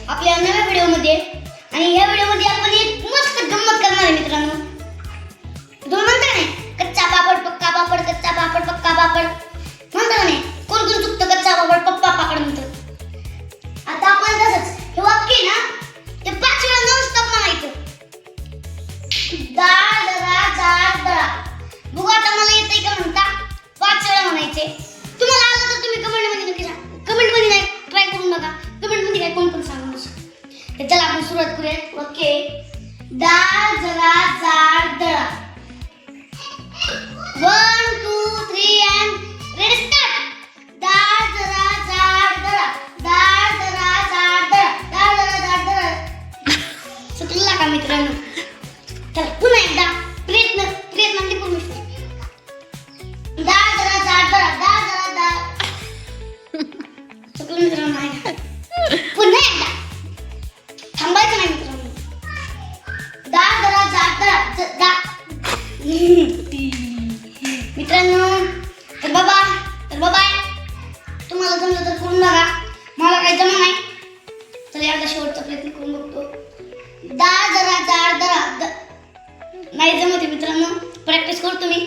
आपल्या नव्या व्हिडिओमध्ये. आणि या व्हिडिओमध्ये आपण एक मस्त गंमत करणार आहे मित्रांनो. तुम्ही म्हणता नाही कच्चा पापड पक्का पापड, कच्चा पापड पक्का पापड म्हणता नाही. कोण कोण चुकतं कच्चा पापड पक्का पापड म्हणतं. आता आपण तसंच हे वाक्य आहे ना ते 5 वेळा नॉन स्टॉप म्हणायचं. डाळ दळा जाड दळा. बघू आता मला येतंय का म्हणता. 5 वेळा म्हणायचे. तुम्हाला आलं तर तुम्ही कमेंटमध्ये नक्की सांगा. कमेंटमध्ये नाही ट्राय करून बघा. कमेंटमध्ये काय कोण पण सांगा नसं. चला आपण सुरुवात करूया. ओके. डाळ जरा जाड दळा. 1 2 3 and ready start. डाळ जरा जाड दळा. डाळ जरा जाड दळा. डाळ जरा जाड दळा. सुटला का मित्रांनो. चला पुन्हा एकदा प्रयत्न करून बघू. डाळ जरा जाड दळा. डाळ जरा जाड. सुटलं मित्रांनो आहे ना. पुन्हा एकदा थांबायचं नाही मित्रांनो. डाळ जरा जाड दळा. मित्रांनो तर बाबा तुम्हाला जमलं तर करून बघा. मला काही जमलं नाही. तर एकदा शेवटचा प्रयत्न करून बघतो. डाळ जरा जाड दळा. नाही जमत मित्रांनो. प्रॅक्टिस करतो मी.